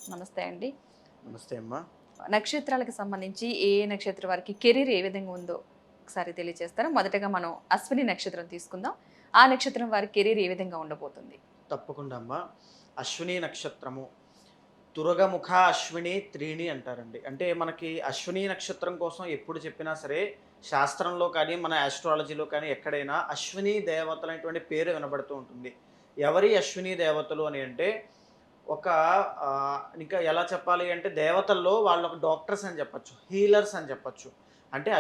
నమస్తే అండి. నమస్తే అమ్మా. నక్షత్రాలకు సంబంధించి ఏ ఏ నక్షత్రం వారికి కెరీర్ ఏ విధంగా ఉందో ఒకసారి తెలియజేస్తారా? మొదటగా మనం అశ్విని నక్షత్రం తీసుకుందాం. ఆ నక్షత్రం వారి కెరీర్ ఏ విధంగా ఉండబోతుంది? తప్పకుండా అమ్మా. అశ్విని నక్షత్రము తురగముఖ అశ్విని త్రీణి అంటారండి. అంటే మనకి అశ్విని నక్షత్రం కోసం ఎప్పుడు చెప్పినా సరే శాస్త్రంలో కానీ మన ఆస్ట్రాలజీలో కానీ ఎక్కడైనా అశ్విని దేవతలు అనేటువంటి పేరు వినబడుతూ ఉంటుంది. ఎవరి అశ్విని దేవతలు అని అంటే ఒక ఇంకా ఎలా చెప్పాలి అంటే దేవతల్లో వాళ్ళు ఒక డాక్టర్స్ అని చెప్పొచ్చు, హీలర్స్ అని చెప్పొచ్చు. అంటే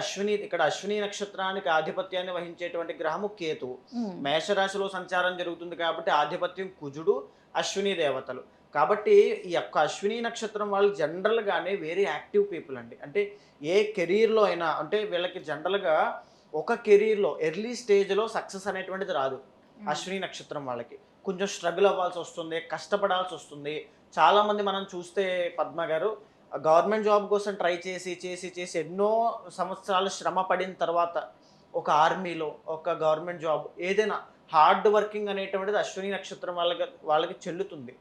ఇక్కడ అశ్విని నక్షత్రానికి ఆధిపత్యాన్ని వహించేటువంటి గ్రహము కేతువు. హ్మ్. మేషరాశిలో సంచారం జరుగుతుంది కాబట్టి ఆధిపత్యం కుజుడు, అశ్విని దేవతలు. కాబట్టి ఈ యొక్క అశ్విని నక్షత్రం వాళ్ళు జనరల్‌గానే వెరీ యాక్టివ్ పీపుల్ అండి. అంటే ఏ కెరీర్‌లో అయినా అంటే వీళ్ళకి జనరల్‌గా ఒక కెరీర్‌లో ఎర్లీ స్టేజ్‌లో సక్సెస్ అనేటువంటిది రాదు. హ్మ్. అశ్విని నక్షత్రం వాళ్ళకి. కొంచెం స్ట్రగుల్ అవ్వాల్సొస్తుంది, కష్టపడాల్సొస్తుంది. చాలామంది మనం చూస్తే పద్మ గారు గవర్నమెంట్ జాబ్ కోసం ట్రై చేసి ఎన్నో సంవత్సరాలు శ్రమ పడిన తర్వాత ఒక ఆర్మీలో, ఒక గవర్నమెంట్ జాబ్ ఏదైనా హార్డ్ వర్కింగ్ అనేటువంటిది అశ్విని నక్షత్రం వాళ్ళకి చెల్లుతుంది.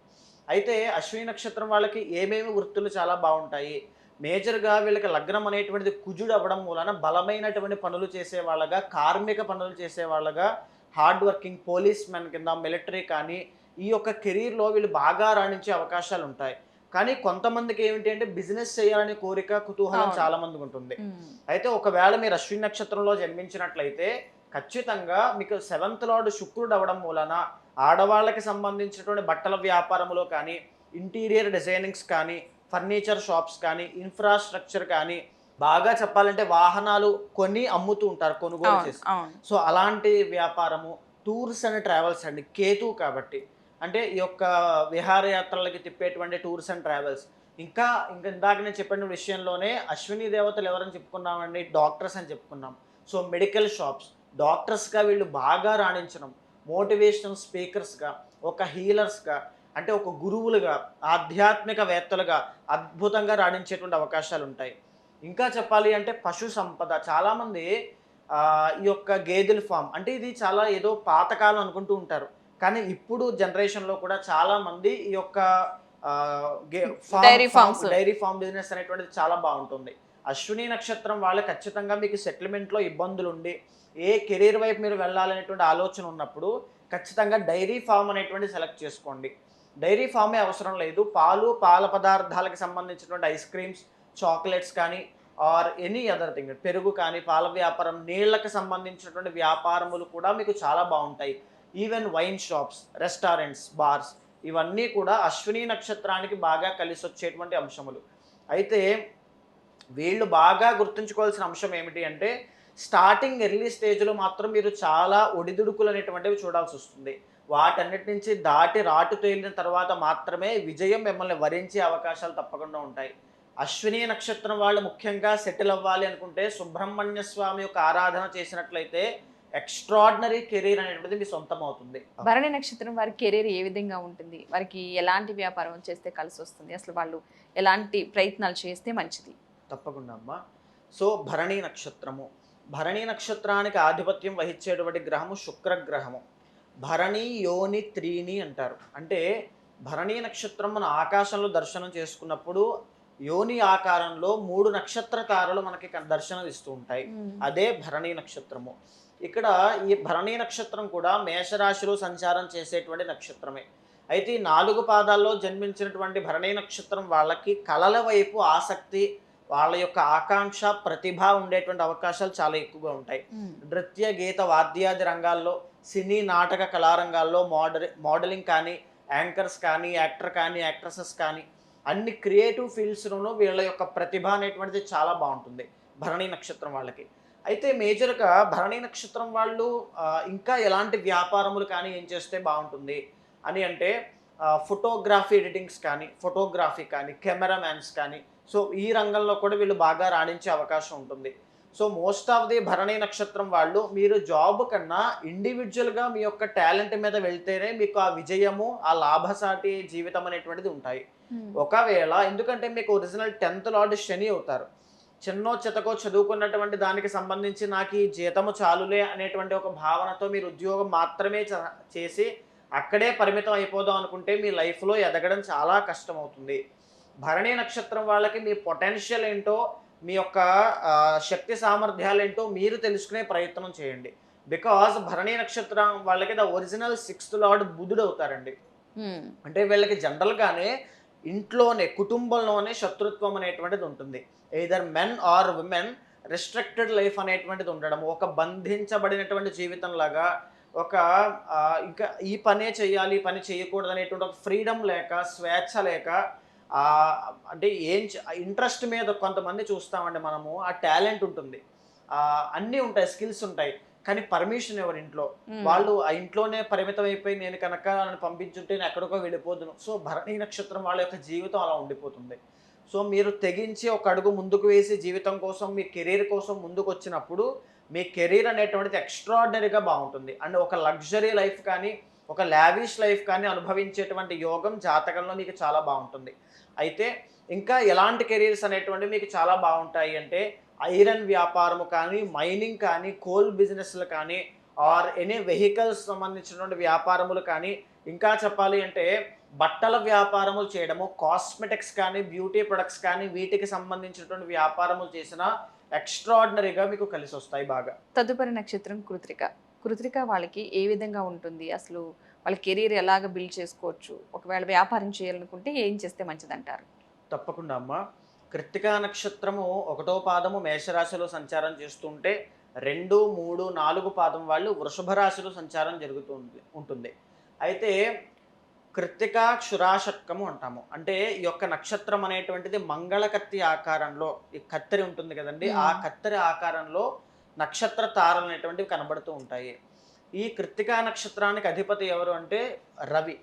అయితే అశ్విని నక్షత్రం వాళ్ళకి ఏమేమి వృత్తులు చాలా బావుంటాయి. మేజర్‌గా వీళ్ళకి లగ్నం అనేటువంటిది కుజుడు అవ్వడం మూలాన బలమైనటువంటి పనులు చేసేవాళ్ళగా, కార్మిక పనులు చేసేవాళ్ళగా, హార్డ్ వర్కింగ్ పోలీస్ మెన్ కింద, మిలిటరీ కానీ ఈ యొక్క కెరీర్‌లో వీళ్ళు బాగా రాణించే అవకాశాలుంటాయి. కానీ కొంతమందికి ఏమిటి అంటే బిజినెస్ చేయాలనే కోరిక, కుతూహలం అవును. చాలా మందికుంటుంది. హ్మ్. అయితే ఒకవేళ మీరు అశ్విని నక్షత్రంలో జన్మించినట్లయితే ఖచ్చితంగా మీకు సెవెంత్ లార్డ్ శుక్రుడు అవ్వడం మూలన ఆడవాళ్ళకి సంబంధించినటువంటి బట్టల వ్యాపారంలో కానీ, ఇంటీరియర్ డిజైనింగ్స్ కానీ, ఫర్నిచర్ షాప్స్ కానీ, ఇన్‌ఫ్రాస్ట్రక్చర్ కానీ, బాగా చెప్పాలంటే వాహనాలు కొని అమ్ముతూ ఉంటారు కొనుగోలు అవును. చేసి. అవును. సో, అలాంటి వ్యాపారము, టూర్స్ అండ్ ట్రావెల్స్ అండి. కేతువు కాబట్టి. అంటే ఈ యొక్క విహారయాత్రలకి తిప్పేటువంటి టూర్స్ అండ్ ట్రావెల్స్. ఇంకా ఇందాక నేను చెప్పిన విషయంలోనే అశ్విని దేవతలు ఎవరని చెప్పుకున్నామండి? డాక్టర్స్ అని చెప్పుకున్నాం. సో, మెడికల్ షాప్స్, డాక్టర్స్‌గా వీళ్ళు బాగా రాణించడం, మోటివేషనల్ స్పీకర్స్‌గా, ఒక హీలర్స్‌గా అంటే ఒక గురువులుగా, ఆధ్యాత్మికవేత్తలుగా అద్భుతంగా రాణించేటువంటి అవకాశాలుంటాయి. ఇంకా చెప్పాలి అంటే పశు సంపద. చాలామంది ఈ యొక్క గేదెల ఫార్మ్ అంటే ఇది చాలా ఏదో పాతకాలం అనుకుంటూ ఉంటారు. కానీ ఇప్పుడు జనరేషన్‌లో కూడా చాలామంది ఈ యొక్క ఆహ్, గే farm dairy farm farms. Dairy farm business అనేటువంటిది చాలా బావుంటుంది. అశ్విని నక్షత్రం వాళ్ళు ఖచ్చితంగా మీకు సెటిల్‌మెంట్‌లో ఇబ్బందులుండి, ఏ కెరీర్ వైపు మీరు వెళ్ళాలనేటువంటి ఆలోచన ఉన్నప్పుడు ఖచ్చితంగా డైరీ ఫార్మ్ అనేటువంటిది సెలెక్ట్ చేసుకోండి. డైరీ ఫార్మే అవసరం లేదు. పాల పదార్థాలకు సంబంధించినటువంటి ఐస్ క్రీమ్స్, చాక్లెట్స్ కానీ ఆర్ ఎనీ అదర్ థింగ్ పెరుగు కానీ, పాల వ్యాపారం, నీళ్ళకి సంబంధించినటువంటి వ్యాపారములు కూడా మీకు చాలా బావుంటాయి. Even wine shops, restaurants, bars ఇవన్నీ కూడా అశ్విని నక్షత్రానికి బాగా కలిసొచ్చేటువంటి అంశములు. అయితే వీళ్ళు బాగా గుర్తుంచుకోవాల్సిన అంశం ఏమిటి అంటే, స్టార్టింగ్ ఎర్లీ స్టేజ్‌లో మాత్రం మీరు చాలా ఒడిదుడుకులు అనేటువంటివి చూడాల్సొస్తుంది. వాటన్నిటి నుంచి దాటి రాటు తేలిన తర్వాత మాత్రమే విజయం మిమ్మల్ని వరించే అవకాశాలు తప్పకుండా ఉంటాయి. అశ్విని నక్షత్రం వాళ్ళు ముఖ్యంగా సెటిల్ అవ్వాలి అనుకుంటే సుబ్రహ్మణ్య స్వామి యొక్క ఆరాధన చేసినట్లయితే ఎక్స్‌ట్రార్డినరీ కెరీర్ అనేటువంటిది మీ సొంతమవుతుంది. భరణి నక్షత్రం వారి కెరీర్ ఏ విధంగా ఉంటుంది? వారికి ఎలాంటి వ్యాపారం చేస్తే కలిసొస్తుంది? అసలు వాళ్ళు ఎలాంటి ప్రయత్నాలు చేస్తే మంచిది? తప్పకుండా అమ్మా. సో, భరణి నక్షత్రము. భరణి నక్షత్రానికి ఆధిపత్యం వహించేటువంటి గ్రహము శుక్రగ్రహము. భరణి, యోని, త్రీని అంటారు. అంటే భరణి నక్షత్రం మన ఆకాశంలో దర్శనం చేసుకున్నప్పుడు యోని ఆకారంలో 3 నక్షత్ర తారలు మనకి దర్శనం ఇస్తూ ఉంటాయి. హ్మ్. అదే భరణి నక్షత్రము. ఇక్కడ ఈ భరణి నక్షత్రం కూడా మేషరాశిలో సంచారం చేసేటువంటి నక్షత్రమే. అయితే ఈ 4 పాదాల్లో జన్మించినటువంటి భరణి నక్షత్రం వాళ్ళకి కళల వైపు ఆసక్తి, వాళ్ళ యొక్క ఆకాంక్ష, ప్రతిభ ఉండేటువంటి అవకాశాలు చాలా ఎక్కువగా ఉంటాయి. హ్మ్. నృత్య, గీత, వాద్యాది రంగాల్లో, సినీ, నాటక కళారంగాల్లో మోడలింగ్ కానీ, యాంకర్స్ కానీ, యాక్టర్ కానీ, యాక్ట్రెసెస్ కానీ అన్ని క్రియేటివ్ ఫీల్డ్స్‌లోనూ వీళ్ళ యొక్క ప్రతిభ అనేటువంటిది చాలా బావుంటుంది భరణి నక్షత్రం వాళ్ళకి. అయితే మేజర్‌గా భరణి నక్షత్రం వాళ్ళు ఇంకా ఎలాంటి వ్యాపారములు కానీ ఏం చేస్తే బావుంటుంది అని అంటే ఫోటోగ్రఫీ ఎడిటింగ్స్ కానీ, ఫోటోగ్రఫీ కానీ, కెమెరామాన్స్ కానీ సో ఈ రంగంలో కూడా వీళ్ళు బాగా రాణించే అవకాశం ఉంటుంది. So most of the Bharani నక్షత్రం వాళ్ళు మీరు జాబ్ కన్నా ఇండివిడ్యువల్‌గా మీ యొక్క టాలెంట్ మీద వెళ్తేనే మీకు ఆ విజయము, ఆ లాభసాటి జీవితం అనేటువంటిది ఉంటాయి. హ్మ్. ఒకవేళ ఎందుకంటే మీకు ఒరిజినల్ 10th లార్డ్ శని అవుతారు. చిన్నో చితకో చదువుకున్నటువంటి దానికి సంబంధించి నాకు ఈ జీతము చాలులే అనేటువంటి ఒక భావనతో మీరు ఉద్యోగం మాత్రమే చేసి అక్కడే పరిమితం అయిపోదాం అనుకుంటే మీ లైఫ్‌లో ఎదగడం చాలా కష్టమవుతుంది. భరణి నక్షత్రం వాళ్ళకి మీ పొటెన్షియల్ ఏంటో, మీ యొక్క శక్తి సామర్థ్యాలు ఏంటో మీరు తెలుసుకునే ప్రయత్నం చేయండి. బికాజ్ భరణి నక్షత్రం వాళ్ళకి ద ఒరిజినల్ 6th లార్డ్ బుధుడు అవుతారండి. ఉమ్, అంటే వీళ్ళకి జనరల్గానే ఇంట్లోనే కుటుంబంలోనే శత్రుత్వం అనేటువంటిది ఉంటుంది. Either men or women restricted life అనేటువంటిది ఉండడం, ఒక బంధించబడినటువంటి జీవితం లాగా, ఒక ఇంకా ఈ పనే చేయాలి ఈ పని చేయకూడదు అనేటువంటి ఒక ఫ్రీడమ్ లేక, స్వేచ్ఛ లేక, ఆ, అంటే ఇంట్రెస్ట్ మీద కొంతమంది చూస్తామండి మనము, ఆ టాలెంట్ ఉంటుంది, అన్నీ ఉంటాయి, స్కిల్స్ ఉంటాయి, కానీ పర్మిషన్ ఎవరు ఇంట్లో, ఉమ్. వాళ్ళు ఆ ఇంట్లోనే పరిమితం అయిపోయి నేను కనుక నన్ను పంపించుంటే నేను ఎక్కడికో వెళ్ళిపోదును. సో భరణి నక్షత్రం వాళ్ళ యొక్క జీవితం అలా ఉండిపోతుంది. సో మీరు తెగించి ఒక అడుగు ముందుకు వేసి జీవితం కోసం, మీ కెరీర్ కోసం ముందుకు వచ్చినప్పుడు మీ కెరీర్ అనేటువంటిది ఎక్స్ట్రాడినరీగా బాగుంటుంది. అండ్ ఒక లగ్జరీ లైఫ్ కానీ, ఒక లావిష్ లైఫ్ కానీ అనుభవించేటువంటి యోగం జాతకంలో మీకు చాలా బాగుంటుంది. అయితే ఇంకా ఎలాంటి కెరీర్స్ అనేటువంటివి మీకు చాలా బాగుంటాయి అంటే, ఐరన్ వ్యాపారము కానీ, మైనింగ్ కానీ, కోల్ బిజినెస్లు కానీ, ఆర్ ఎనీ వెహికల్స్ సంబంధించినటువంటి వ్యాపారములు కానీ, ఇంకా చెప్పాలి అంటే బట్టల వ్యాపారములు చేయడము, కాస్మెటిక్స్ కానీ, బ్యూటీ ప్రొడక్ట్స్ కానీ, వీటికి సంబంధించినటువంటి వ్యాపారములు చేసిన ఎక్స్ట్రాడినరీగా మీకు కలిసి వస్తాయి బాగా. తదుపరి నక్షత్రం కృత్రిక. కృత్రిక వాళ్ళకి ఏ విధంగా ఉంటుంది, అసలు వాళ్ళ కెరీర్ ఎలాగ బిల్డ్ చేసుకోవచ్చు, ఒకవేళ వ్యాపారం చేయాలనుకుంటే ఏం చేస్తే మంచిదంటారు? తప్పకుండా అమ్మ. కృత్తికా నక్షత్రము 1వ పాదము మేషరాశిలో సంచారం చేస్తుంటే, 2, 3, 4 పాదం వాళ్ళు వృషభ రాశిలో సంచారం ఉంటుంది. అయితే కృత్తికా క్షురాషట్కము అంటాము. అంటే ఈ యొక్క నక్షత్రం అనేటువంటిది మంగళ కత్తి ఆకారంలో, ఈ కత్తెరి ఉంటుంది కదండి, ఆ కత్తెరి ఆకారంలో నక్షత్ర తారలు అనేటువంటివి కనబడుతూ ఉంటాయి. ఈ కృత్తికా నక్షత్రానికి అధిపతి ఎవరు అంటే రవి.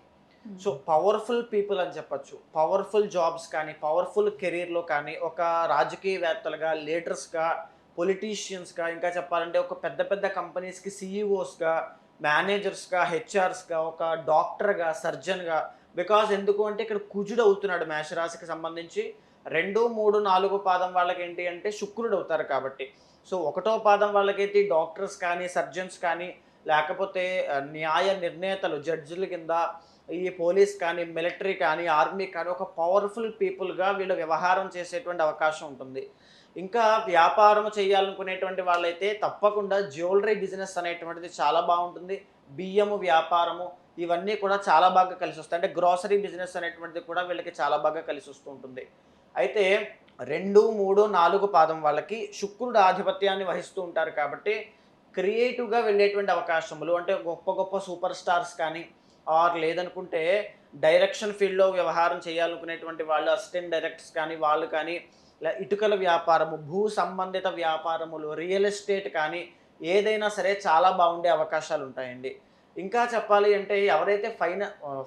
సో పవర్ఫుల్ పీపుల్ అని చెప్పచ్చు. పవర్ఫుల్ జాబ్స్ కానీ, పవర్ఫుల్ కెరీర్లో కానీ, ఒక రాజకీయవేత్తలుగా, లీడర్స్గా, పొలిటీషియన్స్గా, ఇంకా చెప్పాలంటే ఒక పెద్ద పెద్ద కంపెనీస్కి సీఈఓస్గా, మేనేజర్స్గా, హెచ్ఆర్స్గా, ఒక డాక్టర్గా, సర్జన్గా. బికాజ్ ఎందుకు అంటే ఇక్కడ కుజుడు అవుతున్నాడు మేషరాశికి సంబంధించి. 2, 3, 4 పాదం వాళ్ళకి ఏంటి అంటే శుక్రుడు అవుతారు కాబట్టి. సో 1వ పాదం వాళ్ళకైతే డాక్టర్స్ కానీ, సర్జన్స్ కానీ, లేకపోతే న్యాయ నిర్ణేతలు, జడ్జిల కింద, ఈ పోలీస్ కానీ, మిలిటరీ కానీ, ఆర్మీ కానీ, ఒక పవర్ఫుల్ పీపుల్గా వీళ్ళు వ్యవహారం చేసేటువంటి అవకాశం ఉంటుంది. ఇంకా వ్యాపారం చేయాలనుకునేటువంటి వాళ్ళైతే తప్పకుండా జ్యువెలరీ బిజినెస్ అనేటువంటిది చాలా బాగుంటుంది. బియ్యము వ్యాపారము, ఇవన్నీ కూడా చాలా బాగా కలిసి వస్తాయి. అంటే గ్రోసరీ బిజినెస్ అనేటువంటిది కూడా వీళ్ళకి చాలా బాగా కలిసి వస్తూ ఉంటుంది. అయితే 2, 3, 4 పాదం వాళ్ళకి శుక్రుడు ఆధిపత్యాన్ని వహిస్తూ ఉంటారు కాబట్టి క్రియేటివ్గా వెళ్ళేటువంటి అవకాశములు, అంటే గొప్ప గొప్ప సూపర్ స్టార్స్ కానీ, ఆర్ లేదనుకుంటే డైరెక్షన్ ఫీల్డ్లో వ్యవహారం చేయాలనుకునేటువంటి వాళ్ళు, అసిస్టెంట్ డైరెక్టర్స్ కానీ, వాళ్ళు కానీ, ఇటుకల వ్యాపారము, భూ సంబంధిత వ్యాపారములు, రియల్ ఎస్టేట్ కానీ, ఏదైనా సరే చాలా బాగుండే అవకాశాలు ఉంటాయండి. ఇంకా చెప్పాలి అంటే ఎవరైతే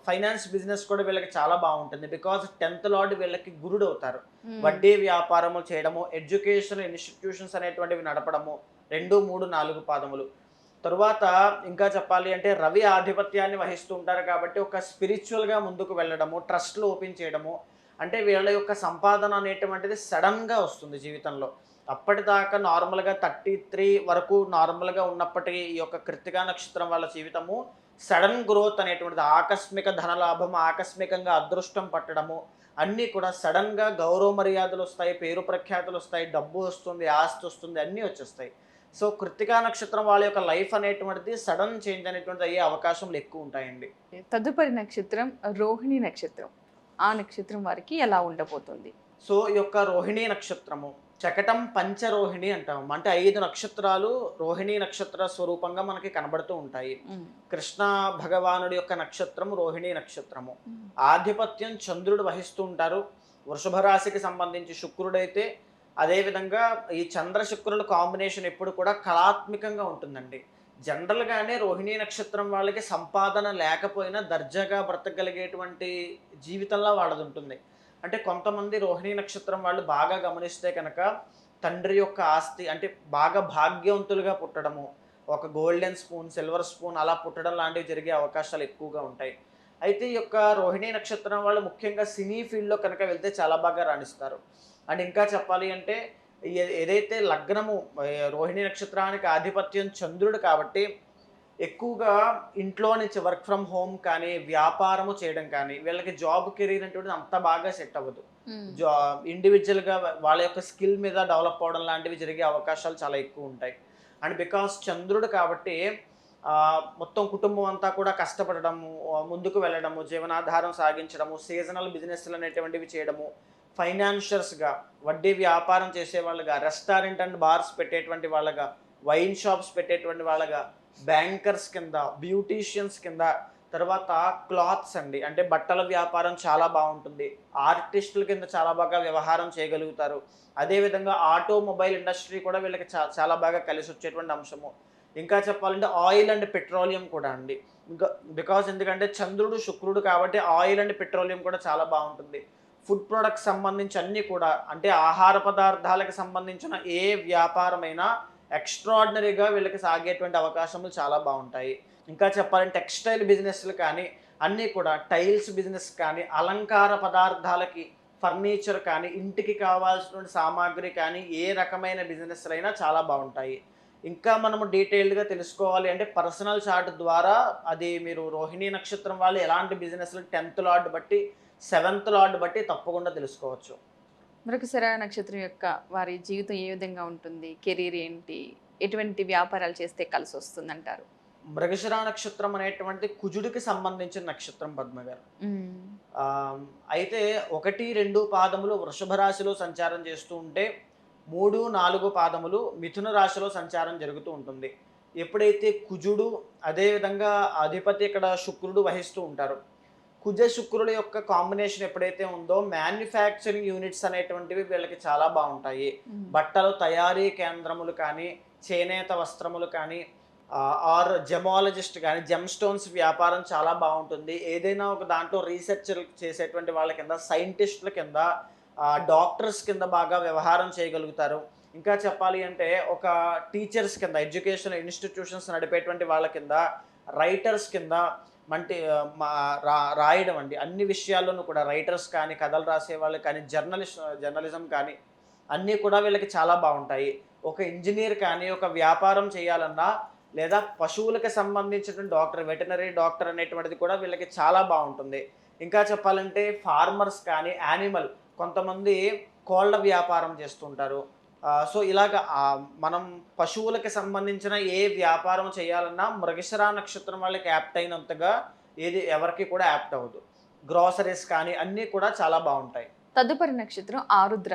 ఫైనాన్స్ బిజినెస్ కూడా వీళ్ళకి చాలా బాగుంటుంది. బికాజ్ 10th లార్డ్ వీళ్ళకి గురుడు అవుతారు. వడ్డీ వ్యాపారము చేయడము, ఎడ్యుకేషన్ ఇన్స్టిట్యూషన్స్ అనేటువంటివి నడపడము, 2, 3, 4 పాదములు. తరువాత ఇంకా చెప్పాలి అంటే రవి ఆధిపత్యాన్ని వహిస్తూ ఉంటారు కాబట్టి ఒక స్పిరిచువల్గా ముందుకు వెళ్ళడము, ట్రస్ట్లు ఓపెన్ చేయడము, అంటే వీళ్ళ యొక్క సంపాదన అనేటువంటిది సడన్గా వస్తుంది జీవితంలో. అప్పటిదాకా నార్మల్గా 33 వరకు నార్మల్గా ఉన్నప్పటికీ ఈ యొక్క కృత్తికా నక్షత్రం వాళ్ళ జీవితము సడన్ గ్రోత్ అనేటువంటిది, ఆకస్మిక ధనలాభం, ఆకస్మికంగా అదృష్టం పట్టడము, అన్నీ కూడా సడన్గా గౌరవ మర్యాదలు వస్తాయి, పేరు ప్రఖ్యాతులు వస్తాయి, డబ్బు వస్తుంది, ఆస్తి వస్తుంది, అన్నీ వచ్చేస్తాయి. సో కృత్తికా నక్షత్రం వాళ్ళ యొక్క లైఫ్ అనేటువంటిది సడన్ చేంజ్ అనేటువంటిది అయ్యే అవకాశాలు ఎక్కువ ఉంటాయండి. తదుపరి నక్షత్రం రోహిణి నక్షత్రం. ఆ నక్షత్రం వారికి ఎలా ఉండబోతుంది? సో ఈ యొక్క రోహిణీ నక్షత్రము చకటం పంచరోహిణి అంటాము. అంటే 5 నక్షత్రాలు రోహిణీ నక్షత్ర స్వరూపంగా మనకి కనబడుతూ ఉంటాయి. కృష్ణ భగవానుడి యొక్క నక్షత్రం రోహిణీ నక్షత్రము. ఆధిపత్యం చంద్రుడు వహిస్తూ ఉంటారు. వృషభ రాశికి సంబంధించి శుక్రుడైతే, అదేవిధంగా ఈ చంద్ర శుక్రుల కాంబినేషన్ ఎప్పుడు కూడా కళాత్మకంగా ఉంటుందండి. జనరల్గానే రోహిణీ నక్షత్రం వాళ్ళకి సంపాదన లేకపోయినా దర్జాగా బ్రతకగలిగేటువంటి జీవితంలో వాళ్ళది ఉంటుంది. అంటే కొంతమంది రోహిణీ నక్షత్రం వాళ్ళు బాగా గమనిస్తే కనుక తండ్రి యొక్క ఆస్తి, అంటే బాగా భాగ్యవంతులుగా పుట్టడము, ఒక గోల్డెన్ స్పూన్, సిల్వర్ స్పూన్ అలా పుట్టడం లాంటివి జరిగే అవకాశాలు ఎక్కువగా ఉంటాయి. అయితే ఈ యొక్క రోహిణీ నక్షత్రం వాళ్ళు ముఖ్యంగా సినీ ఫీల్డ్లో కనుక వెళ్తే చాలా బాగా రాణిస్తారు. అండ్ ఇంకా చెప్పాలి అంటే ఏదైతే లగ్నము రోహిణీ నక్షత్రానికి ఆధిపత్యం చంద్రుడు కాబట్టి ఎక్కువగా ఇంట్లో నుంచి వర్క్ ఫ్రమ్ హోమ్ కానీ వ్యాపారము చేయడం కానీ వీళ్ళకి జాబ్ కెరీర్ అనేటువంటిది అంత బాగా సెట్ అవ్వదు. జా ఇండివిజువల్గా వాళ్ళ యొక్క స్కిల్ మీద డెవలప్ అవ్వడం లాంటివి జరిగే అవకాశాలు చాలా ఎక్కువ ఉంటాయి. అండ్ బికాస్ చంద్రుడు కాబట్టి మొత్తం కుటుంబం అంతా కూడా కష్టపడడము, ముందుకు వెళ్ళడము, జీవనాధారం సాగించడము, సీజనల్ బిజినెస్లు అనేటువంటివి చేయడము, ఫైనాన్షియర్స్గా వడ్డీ వ్యాపారం చేసే వాళ్ళగా, రెస్టారెంట్ అండ్ బార్స్ పెట్టేటువంటి వాళ్ళగా, వైన్ షాప్స్ పెట్టేటువంటి వాళ్ళగా, బ్యాంకర్స్ కింద, బ్యూటీషియన్స్ కింద, తర్వాత క్లాత్స్ అండి అంటే బట్టల వ్యాపారం చాలా బాగుంటుంది. ఆర్టిస్టుల కింద చాలా బాగా వ్యవహారం చేయగలుగుతారు. అదేవిధంగా ఆటోమొబైల్ ఇండస్ట్రీ కూడా వీళ్ళకి చాలా బాగా కలిసి వచ్చేటువంటి అంశము. ఇంకా చెప్పాలంటే ఆయిల్ అండ్ పెట్రోలియం కూడా అండి. ఇంకా బికాజ్ ఎందుకంటే చంద్రుడు శుక్రుడు కాబట్టి ఆయిల్ అండ్ పెట్రోలియం కూడా చాలా బాగుంటుంది. ఫుడ్ ప్రొడక్ట్స్ సంబంధించి అన్నీ కూడా అంటే ఆహార పదార్థాలకు సంబంధించిన ఏ వ్యాపారమైనా ఎక్స్ట్రాడినరీగా వీళ్ళకి సాగేటువంటి అవకాశములు చాలా బాగుంటాయి. ఇంకా చెప్పాలంటే టెక్స్టైల్ బిజినెస్లు కానీ అన్నీ కూడా టైల్స్ బిజినెస్ కానీ అలంకార పదార్థాలకి ఫర్నిచర్ కానీ ఇంటికి కావాల్సినటువంటి సామాగ్రి కానీ ఏ రకమైన బిజినెస్లు అయినా చాలా బాగుంటాయి. ఇంకా మనము డీటెయిల్డ్గా తెలుసుకోవాలి అంటే పర్సనల్ చార్ట్ ద్వారా అది మీరు రోహిణీ నక్షత్రం వాళ్ళు ఎలాంటి బిజినెస్లు 10th లార్డ్ బట్టి 7th లార్డ్ బట్టి తప్పకుండా తెలుసుకోవచ్చు. మృగశిర నక్షత్రం యొక్క వారి జీవితం ఏ విధంగా ఉంటుంది, కెరీర్ ఏంటి, ఎటువంటి వ్యాపారాలు చేస్తే కలిసి వస్తుంది అంటారు? మృగశిర నక్షత్రం అనేటువంటి కుజుడికి సంబంధించిన నక్షత్రం పద్మ గారు. ఆ, అయితే 1, 2 పాదములు వృషభ రాశిలో సంచారం చేస్తూ ఉంటే 3, 4 పాదములు మిథున రాశిలో సంచారం జరుగుతూ ఉంటుంది. ఎప్పుడైతే కుజుడు అదేవిధంగా అధిపతి ఇక్కడ శుక్రుడు వహిస్తూ ఉంటారు, కుజ శుక్రుల యొక్క కాంబినేషన్ ఎప్పుడైతే ఉందో మ్యానుఫ్యాక్చరింగ్ యూనిట్స్ అనేటువంటివి వీళ్ళకి చాలా బాగుంటాయి. బట్టలు తయారీ కేంద్రములు కానీ, చేనేత వస్త్రములు కానీ, ఆర్ జెమాలజిస్ట్ కానీ జెమ్ స్టోన్స్ వ్యాపారం చాలా బాగుంటుంది. ఏదైనా ఒక దాంట్లో రీసెర్చ్ చేసేటువంటి వాళ్ళ కింద, సైంటిస్టుల కింద, డాక్టర్స్ కింద బాగా వ్యవహారం చేయగలుగుతారు. ఇంకా చెప్పాలి అంటే ఒక టీచర్స్ కింద, ఎడ్యుకేషన్ ఇన్స్టిట్యూషన్స్ నడిపేటువంటి వాళ్ళ కింద, రైటర్స్ కింద రాయడం అండి అన్ని విషయాల్లోనూ కూడా రైటర్స్ కానీ, కథలు రాసే వాళ్ళు కానీ, జర్నలిజం కానీ అన్నీ కూడా వీళ్ళకి చాలా బాగుంటాయి. ఒక ఇంజనీర్ కానీ ఒక వ్యాపారం చేయాలన్నా లేదా పశువులకు సంబంధించిన డాక్టర్, వెటనరీ డాక్టర్ అనేటువంటిది కూడా వీళ్ళకి చాలా బాగుంటుంది. ఇంకా చెప్పాలంటే ఫార్మర్స్ కానీ, కొంతమంది కోళ్ళ వ్యాపారం చేస్తుంటారు. సో ఇలాగ మనం పశువులకు సంబంధించిన ఏ వ్యాపారం చేయాలన్నా మృగశిర నక్షత్రం వాళ్ళకి యాప్ట్ అయినంతగా ఎవరికి కూడా యాప్ట్ అవ్వదు. గ్రాసరీస్ కానీ అన్నీ కూడా చాలా బాగుంటాయి. తదుపరి నక్షత్రం ఆరుద్ర.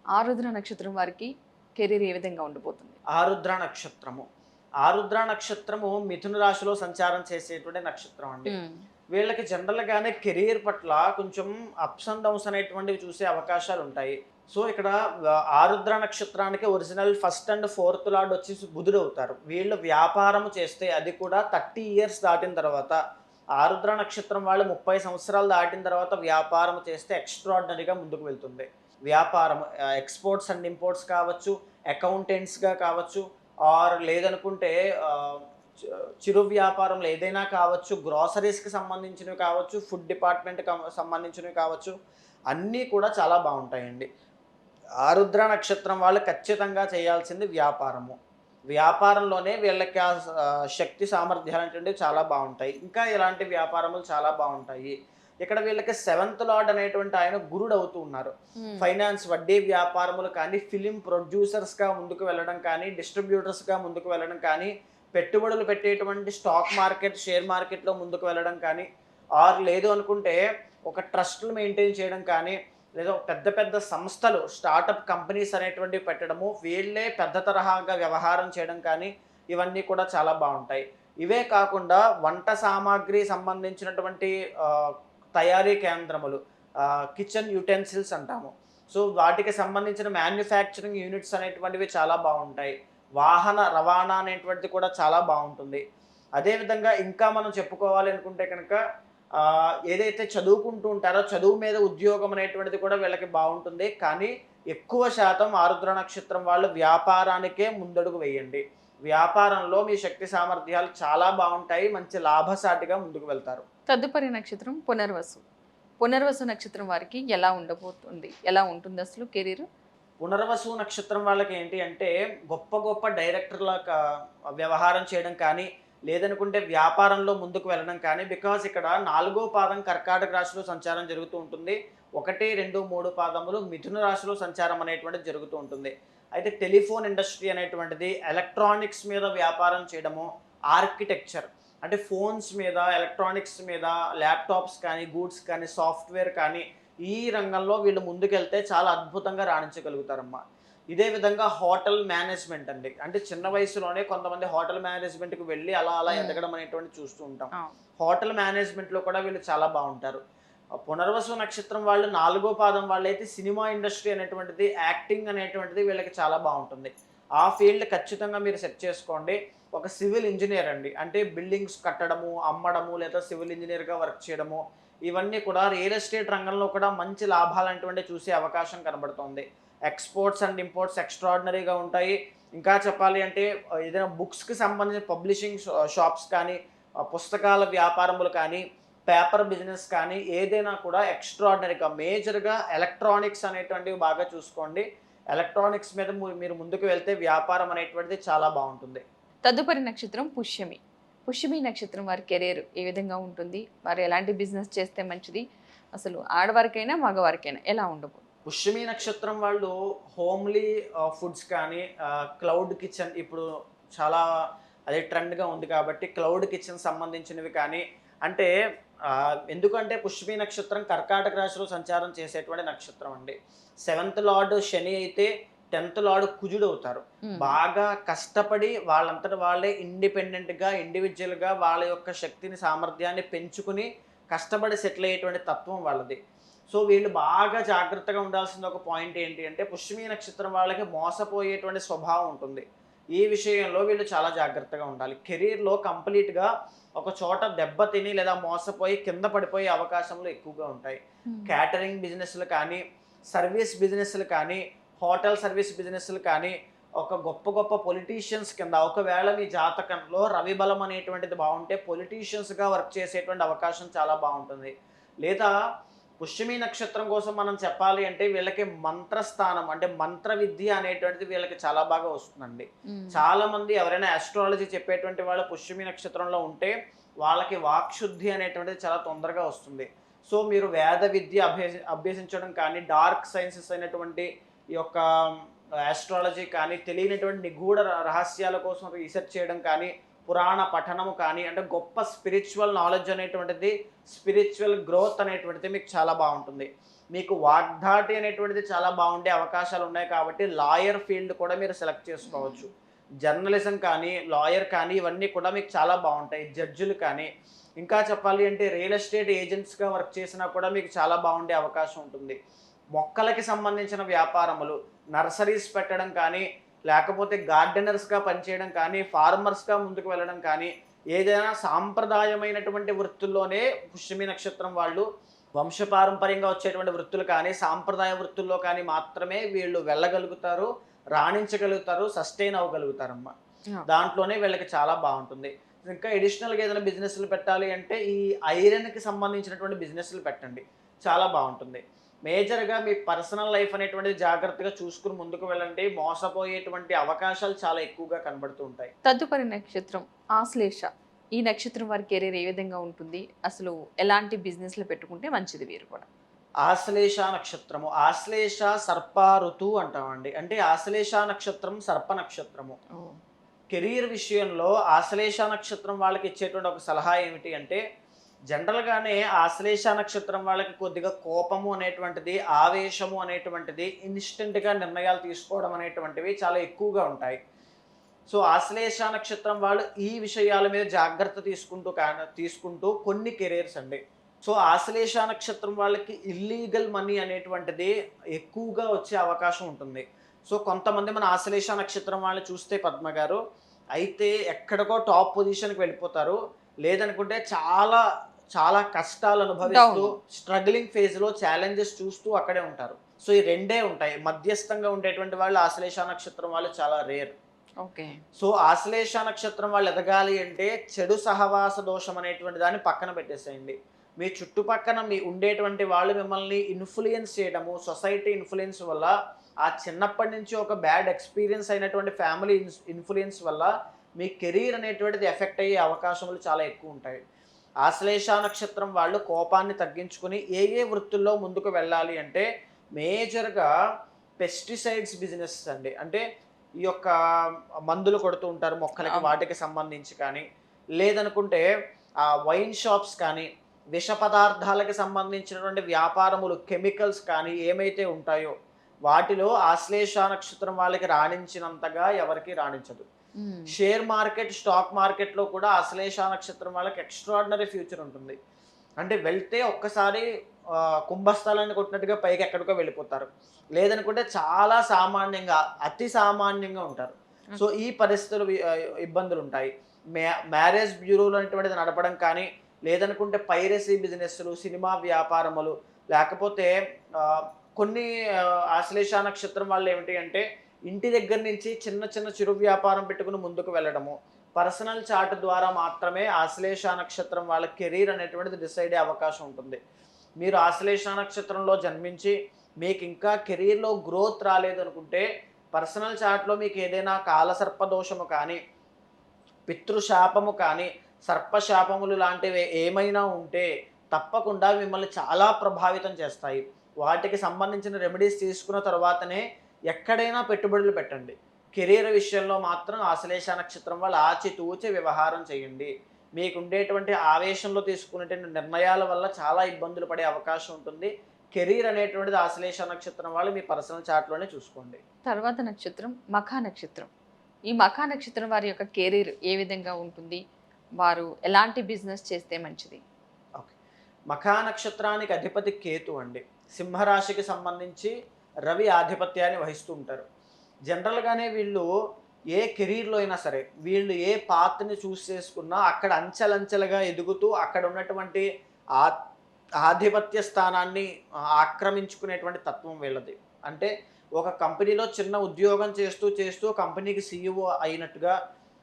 ఆరుద్ర నక్షత్రం వారికి కెరీర్ ఏ విధంగా ఉండబోతుంది? ఆరుద్ర నక్షత్రము మిథున రాశిలో సంచారం చేసేటువంటి నక్షత్రం అండి. వీళ్ళకి జనరల్గానే కెరీర్ పట్ల కొంచెం అప్స్ అండ్ డౌన్స్ అనేటువంటివి చూసే అవకాశాలు ఉంటాయి. సో ఇక్కడ ఆరుద్ర నక్షత్రానికి original 1st and 4th lord వచ్చి బుధుడు అవుతారు. వీళ్ళు వ్యాపారం చేస్తే అది కూడా 30 years దాటిన తర్వాత, ఆరుద్ర నక్షత్రం వాళ్ళు 30 సంవత్సరాలు దాటిన తర్వాత వ్యాపారం చేస్తే ఎక్స్ట్రాడినరీగా ముందుకు వెళ్తుంది. వ్యాపారం ఎక్స్పోర్ట్స్ అండ్ ఇంపోర్ట్స్ కావచ్చు, అకౌంటెంట్స్గా కావచ్చు, ఆర్ లేదనుకుంటే చిరు వ్యాపారంలో ఏదైనా కావచ్చు, గ్రాసరీస్కి సంబంధించినవి కావచ్చు, ఫుడ్ డిపార్ట్మెంట్కి సంబంధించినవి కావచ్చు, అన్నీ కూడా చాలా బాగుంటాయండి. ఆరుద్ర నక్షత్రం వాళ్ళు ఖచ్చితంగా చేయాల్సింది వ్యాపారము. వ్యాపారంలోనే వీళ్ళకి శక్తి సామర్థ్యాలు అనేటువంటివి చాలా బాగుంటాయి. ఇంకా ఇలాంటి వ్యాపారములు చాలా బాగుంటాయి. ఇక్కడ వీళ్ళకి 7th లార్డ్ అనేటువంటి ఆయన గురుడు అవుతూ ఉన్నారు. ఫైనాన్స్, వడ్డీ వ్యాపారములు కానీ, ఫిలిం ప్రొడ్యూసర్స్గా ముందుకు వెళ్ళడం కానీ, డిస్ట్రిబ్యూటర్స్గా ముందుకు వెళ్ళడం కానీ, పెట్టుబడులు పెట్టేటువంటి స్టాక్ మార్కెట్, షేర్ మార్కెట్లో ముందుకు వెళ్ళడం కానీ, ఆర్ లేదు అనుకుంటే ఒక ట్రస్ట్లు మెయింటైన్ చేయడం కానీ, లేదా పెద్ద పెద్ద సంస్థలు స్టార్టప్ కంపెనీస్ అనేటువంటివి పెట్టడము, వీళ్ళే పెద్ద తరహాగా వ్యవహారం చేయడం కానీ ఇవన్నీ కూడా చాలా బాగుంటాయి. ఇవే కాకుండా వంట సామాగ్రి సంబంధించినటువంటి తయారీ కేంద్రములు, కిచెన్ యుటెన్సిల్స్ అంటాము. సో వాటికి సంబంధించిన మ్యానుఫ్యాక్చరింగ్ యూనిట్స్ అనేటువంటివి చాలా బాగుంటాయి. వాహన రవాణా అనేటువంటిది కూడా చాలా బాగుంటుంది. అదేవిధంగా ఇంకా మనం చెప్పుకోవాలి అనుకుంటే కనుక ఏదైతే చదువుకుంటూ ఉంటారో చదువు మీద ఉద్యోగం అనేటువంటిది కూడా వీళ్ళకి బాగుంటుంది. కానీ ఎక్కువ శాతం ఆరుద్ర నక్షత్రం వాళ్ళు వ్యాపారానికే ముందడుగు వేయండి. వ్యాపారంలో మీ శక్తి సామర్థ్యాలు చాలా బాగుంటాయి, మంచి లాభసాటిగా ముందుకు వెళ్తారు. తదుపరి నక్షత్రం పునర్వసు. పునర్వసు నక్షత్రం వారికి ఎలా ఉండబోతుంది, ఎలా ఉంటుంది అసలు కెరీర్? పునర్వసు నక్షత్రం వాళ్ళకి ఏంటి అంటే గొప్ప గొప్ప డైరెక్టర్ల వ్యవహారం చేయడం కానీ, లేదనుకుంటే వ్యాపారంలో ముందుకు వెళ్ళడం కానీ, బికాజ్ ఇక్కడ 4వ పాదం కర్కాటక రాశిలో సంచారం జరుగుతూ ఉంటుంది. 1, 2, 3 పాదములు మిథున రాశిలో సంచారం అనేటువంటిది జరుగుతూ ఉంటుంది. అయితే టెలిఫోన్ ఇండస్ట్రీ అనేటువంటిది ఎలక్ట్రానిక్స్ మీద వ్యాపారం చేయడము, ఆర్కిటెక్చర్ అంటే ఫోన్స్ మీద, ఎలక్ట్రానిక్స్ మీద, ల్యాప్టాప్స్ కానీ, గూడ్స్ కానీ, సాఫ్ట్వేర్ కానీ ఈ రంగంలో వీళ్ళు ముందుకెళ్తే చాలా అద్భుతంగా రాణించగలుగుతారమ్మా. ఇదే విధంగా హోటల్ మేనేజ్మెంట్ అండి. అంటే చిన్న వయసులోనే కొంతమంది హోటల్ మేనేజ్మెంట్‌కి వెళ్ళి అలా అలా ఎదగడం అనేటువంటిది చూస్తూ ఉంటాం. హోటల్ మేనేజ్మెంట్‌లో కూడా వీళ్ళు చాలా బావుంటారు. పునర్వసు నక్షత్రం వాళ్ళు 4వ పాదం వాళ్ళైతే సినిమా ఇండస్ట్రీ అనేటువంటిది, యాక్టింగ్ అనేటువంటిది వీళ్ళకి చాలా బావుంటుంది. ఆ ఫీల్డ్ ఖచ్చితంగా మీరు సెట్ చేసుకోండి. ఒక సివిల్ ఇంజినీర్ అండి. అంటే బిల్డింగ్స్ కట్టడము, అమ్మడము లేదా సివిల్ ఇంజినీర్‌గా వర్క్ చేయడము, ఇవన్నీ కూడా రియల్ ఎస్టేట్ రంగంలో కూడా మంచి లాభాలనేటువంటివి చూసే అవకాశం కనబడుతోంది. ఎక్స్‌పోర్ట్స్ అండ్ ఇంపోర్ట్స్ ఎక్స్‌ట్రార్డినరీగా ఉంటాయి. ఇంకా చెప్పాలి అంటే ఏదైనా బుక్స్‌కి సంబంధించిన పబ్లిషింగ్ షాప్స్ కానీ, పుస్తకాల వ్యాపారములు కానీ, పేపర్ బిజినెస్ కానీ ఏదైనా కూడా ఎక్స్‌ట్రార్డినరీగా మేజర్‌గా ఎలక్ట్రానిక్స్ అనేటువంటివి బాగా చూసుకోండి. ఎలక్ట్రానిక్స్ మీద మీరు ముందుకు వెళ్తే వ్యాపారం అనేటువంటిది చాలా బావుంటుంది. తదుపరి నక్షత్రం పుష్యమి. పుష్యమి నక్షత్రం వారి కెరీర్ ఏ విధంగా ఉంటుంది? వారు ఎలాంటి బిజినెస్ చేస్తే మంచిది? అసలు ఆడవారికైనా, మగవారికైనా ఎలా ఉండబోతుంది? పుష్యమి నక్షత్రం వాళ్ళు హోమ్లీ ఫుడ్స్ కానీ, క్లౌడ్ కిచెన్ ఇప్పుడు చాలా అదే ట్రెండ్‌గా ఉంది కాబట్టి క్లౌడ్ కిచెన్ సంబంధించినవి కానీ అంటే ఎందుకంటే పుష్యమి నక్షత్రం కర్కాటక రాశిలో సంచారం చేసేటువంటి నక్షత్రం అండి. 7th లార్డ్ శని అయితే 10th లార్డ్ కుజుడు అవుతారు. బాగా కష్టపడి వాళ్ళంతట వాళ్ళే ఇండిపెండెంట్‌గా, ఇండివిడ్యువల్‌గా వాళ్ళ యొక్క శక్తిని, సామర్థ్యాన్ని పెంచుకుని కష్టపడి సెటిల్ అయ్యేటువంటి తత్వం వాళ్ళది. సో వీళ్ళు బాగా జాగ్రత్తగా ఉండాల్సిన ఒక పాయింట్ ఏంటి అంటే పుష్యమి నక్షత్రం వాళ్ళకి మోసపోయేటువంటి స్వభావం ఉంటుంది. ఈ విషయంలో వీళ్ళు చాలా జాగ్రత్తగా ఉండాలి. కెరీర్‌లో కంప్లీట్‌గా ఒక చోట దెబ్బతిని లేదా మోసపోయి కింద పడిపోయే అవకాశములు ఎక్కువగా ఉంటాయి. క్యాటరింగ్ బిజినెస్‌లు కానీ, సర్వీస్ బిజినెస్‌లు కానీ, హోటల్ సర్వీస్ బిజినెస్‌లు కానీ, ఒక గొప్ప గొప్ప పొలిటీషియన్స్ కింద ఒకవేళ మీ జాతకంలో రవి బలం అనేటువంటిది బాగుంటే పొలిటీషియన్స్‌గా వర్క్ చేసేటువంటి అవకాశం చాలా బాగుంటుంది. లేదా పుష్యమి నక్షత్రం కోసం మనం చెప్పాలి అంటే వీళ్ళకి మంత్రస్థానం అంటే మంత్ర విద్య అనేటువంటిది వీళ్ళకి చాలా బాగా వస్తుందండి. చాలా మంది ఎవరైనా ఆస్ట్రాలజీ చెప్పేటువంటి వాళ్ళు పుష్యమి నక్షత్రంలో ఉంటే వాళ్ళకి వాక్శుద్ధి అనేటువంటిది చాలా తొందరగా వస్తుంది. సో మీరు వేద విద్య అభ్యసించడం కానీ, డార్క్ సైన్సెస్ అయినటువంటి ఈ యొక్క ఆస్ట్రాలజీ కానీ, తెలియనటువంటి నిగూఢ రహస్యాల కోసం రీసెర్చ్ చేయడం కానీ, పురాణ పఠనము కానీ అంటే గొప్ప స్పిరిచువల్ నాలెడ్జ్ అనేటువంటిది, స్పిరిచువల్ గ్రోత్ అనేటువంటిది మీకు చాలా బాగుంటుంది. మీకు వాగ్ధాటి అనేటువంటిది చాలా బాగుండే అవకాశాలు ఉన్నాయి కాబట్టి లాయర్ ఫీల్డ్ కూడా మీరు సెలెక్ట్ చేసుకోవచ్చు. జర్నలిజం కానీ, లాయర్ కానీ ఇవన్నీ కూడా మీకు చాలా బాగుంటాయి. జడ్జిలు కానీ, ఇంకా చెప్పాలి అంటే రియల్ ఎస్టేట్ ఏజెంట్స్గా వర్క్ చేసినా కూడా మీకు చాలా బాగుండే అవకాశం ఉంటుంది. మొక్కలకి సంబంధించిన వ్యాపారములు, నర్సరీస్ పెట్టడం కానీ, లేకపోతే గార్డెనర్స్‌గా పనిచేయడం కానీ, ఫార్మర్స్‌గా ముందుకు వెళ్ళడం కానీ, ఏదైనా సాంప్రదాయమైనటువంటి వృత్తుల్లోనే పుష్యమి నక్షత్రం వాళ్ళు వంశపారంపర్యంగా వచ్చేటువంటి వృత్తులు కానీ, సాంప్రదాయ వృత్తుల్లో కానీ మాత్రమే వీళ్ళు వెళ్ళగలుగుతారు, రాణించగలుగుతారు, సస్టైన్ అవ్వగలుగుతారమ్మా. దాంట్లోనే వీళ్ళకి చాలా బాగుంటుంది. ఇంకా అడిషనల్‌గా ఏదైనా బిజినెస్‌లు పెట్టాలి అంటే ఈ ఐరన్‌కి సంబంధించినటువంటి బిజినెస్‌లు పెట్టండి. చాలా బాగుంటుంది. మేజర్‌గా మీ పర్సనల్ లైఫ్ అనేటువంటిది జాగ్రత్తగా చూసుకుని ముందుకు వెళ్ళండి. మోసపోయేటువంటి అవకాశాలు చాలా ఎక్కువగా కనబడుతూ ఉంటాయి. తదుపరి నక్షత్రం ఆశ్లేష. ఈ నక్షత్రం వారి కెరీర్ ఏ విధంగా ఉంటుంది? అసలు ఎలాంటి బిజినెస్‌లు పెట్టుకుంటే మంచిది వీరు కూడా? ఆశ్లేష నక్షత్రము. ఆశ్లేష సర్ప ఋతువు అంటామండి. అంటే ఆశ్లేష నక్షత్రం సర్ప నక్షత్రము. కెరీర్ విషయంలో ఆశ్లేష నక్షత్రం వాళ్ళకి ఇచ్చేటువంటి ఒక సలహా ఏమిటి అంటే జనరల్‌గానే ఆశ్లేష నక్షత్రం వాళ్ళకి కొద్దిగా కోపము అనేటువంటిది, ఆవేశము అనేటువంటిది, ఇన్‌స్టంట్‌గా నిర్ణయాలు తీసుకోవడం అనేటువంటివి చాలా ఎక్కువగా ఉంటాయి. సో ఆశ్లేష నక్షత్రం వాళ్ళు ఈ విషయాల మీద జాగ్రత్త తీసుకుంటూ కొన్ని కెరీర్స్ అండి. సో ఆశ్లేష నక్షత్రం వాళ్ళకి ఇల్లీగల్ మనీ అనేటువంటిది ఎక్కువగా వచ్చే అవకాశం ఉంటుంది. సో కొంతమంది మన ఆశ్లేష నక్షత్రం వాళ్ళు చూస్తే పద్మ గారు అయితే ఎక్కడికో టాప్ పొజిషన్‌కి వెళ్ళిపోతారు. లేదనుకుంటే చాలా చాలా కష్టాలు అనుభవిస్తూ స్ట్రగ్లింగ్ ఫేజ్‌లో ఛాలెంజెస్ చూస్తూ అక్కడే ఉంటారు. సో ఈ రెండే ఉంటాయి. మధ్యస్థంగా ఉండేటువంటి వాళ్ళు ఆశ్లేష నక్షత్రం వాళ్ళు చాలా రేర్. ఓకే. సో ఆశ్లేష నక్షత్రం వాళ్ళు ఎదగాలి అంటే చెడు సహవాస దోషం అనేటువంటి దాన్ని పక్కన పెట్టేసేయండి. మీ చుట్టుపక్కన ఉండేటువంటి వాళ్ళు మిమ్మల్ని ఇన్ఫ్లుయెన్స్ చేయడము, సొసైటీ ఇన్ఫ్లుయెన్స్ వల్ల, ఆ చిన్నప్పటి నుంచి ఒక బ్యాడ్ ఎక్స్పీరియన్స్ అయినటువంటి ఫ్యామిలీ ఇన్ఫ్లుయెన్స్ వల్ల మీ కెరీర్ అనేటువంటిది ఎఫెక్ట్ అయ్యే అవకాశములు చాలా ఎక్కువ ఉంటాయి. ఆశ్లేష నక్షత్రం వాళ్ళు కోపాన్ని తగ్గించుకొని ఏ ఏ వృత్తుల్లో ముందుకు వెళ్ళాలి అంటే మేజర్‌గా పెస్టిసైడ్స్ బిజినెస్ అండి. అంటే ఈ యొక్క మందులు కొడుతూ ఉంటారు మొక్కలకి, అవును. వాటికి సంబంధించి కానీ, లేదనుకుంటే వైన్ షాప్స్ కానీ, విష పదార్థాలకి సంబంధించినటువంటి వ్యాపారములు, కెమికల్స్ కానీ ఏమైతే ఉంటాయో, వాటిలో ఆశ్లేష నక్షత్రం వాళ్ళకి రాణించినంతగా ఎవరికీ రాణించదు. హ్మ్. షేర్ మార్కెట్, స్టాక్ మార్కెట్‌లో కూడా ఆశ్లేష నక్షత్రం వాళ్ళకి ఎక్స్‌ట్రార్డినరీ ఫ్యూచర్ ఉంటుంది. అంటే వెళ్తే ఒక్కసారి కుంభస్థలాన్ని కొట్టినట్టుగా పైకి ఎక్కడికో వెళ్ళిపోతారు. లేదనుకుంటే చాలా సామాన్యంగా, అతి సామాన్యంగా ఉంటారు. సో, ఈ పరిస్థితులు ఇబ్బందులుంటాయి. మ్యారేజ్ బ్యూరోలు అనేటువంటిది నడపడం కానీ, లేదనుకుంటే పైరసీ బిజినెస్‌లు, సినిమా వ్యాపారములు, లేకపోతే కొన్ని ఆశ్లేష నక్షత్రం వాళ్ళేమిటి అంటే, ఇంటి దగ్గర నుంచి చిన్న చిన్న చిరు వ్యాపారం పెట్టుకొని ముందుకు వెళ్ళడము. పర్సనల్ చార్ట్ ద్వారా మాత్రమే ఆశ్లేష నక్షత్రం వాళ్ళ కెరీర్ అనేటువంటిది డిసైడ్ అయ్యే అవకాశం ఉంటుంది. మీరు ఆశ్లేష నక్షత్రంలో జన్మించి మీకు ఇంకా కెరీర్‌లో గ్రోత్ రాలేదనుకుంటే, పర్సనల్ చార్ట్‌లో మీకు ఏదైనా కాలసర్ప దోషము కానీ, పితృశాపము కానీ, సర్పశాపములు లాంటివి ఏమైనా ఉంటే తప్పకుండా మిమ్మల్ని చాలా ప్రభావితం చేస్తాయి. వాటికి సంబంధించిన రెమెడీస్ తీసుకున్న తర్వాతనే ఎక్కడైనా పెట్టుబడులు పెట్టండి. కెరీర్ విషయంలో మాత్రం ఆశ్లేష నక్షత్రం వాళ్ళు ఆచితూచి వ్యవహారం చేయండి. మీకుండేటువంటి ఆవేశంలో తీసుకునేటువంటి నిర్ణయాల వల్ల చాలా ఇబ్బందులు పడే అవకాశం ఉంటుంది. కెరీర్ అనేటువంటిది ఆశ్లేష నక్షత్రం వాళ్ళు మీ పర్సనల్ చార్ట్‌లోనే చూసుకోండి. తర్వాత నక్షత్రం మఖా నక్షత్రం. ఈ మఖా నక్షత్రం వారి యొక్క కెరీర్ ఏ విధంగా ఉంటుంది? వారు ఎలాంటి బిజినెస్ చేస్తే మంచిది? ఓకే. మఖా నక్షత్రానికి అధిపతి కేతు అండి. సింహరాశికి సంబంధించి రవి ఆధిపత్యాన్ని వహిస్తూ ఉంటారు. జనరల్‌గానే వీళ్ళు ఏ కెరీర్‌లో అయినా సరే, వీళ్ళు ఏ పాత్‌ని చూస్ చేసుకున్నా అక్కడ అంచెలంచెలుగా ఎదుగుతూ అక్కడ ఉన్నటువంటి ఆ ఆధిపత్య స్థానాన్ని ఆక్రమించుకునేటువంటి తత్వం వీళ్ళది. అంటే ఒక కంపెనీలో చిన్న ఉద్యోగం చేస్తూ చేస్తూ కంపెనీకి సీఈఓ అయినట్టుగా,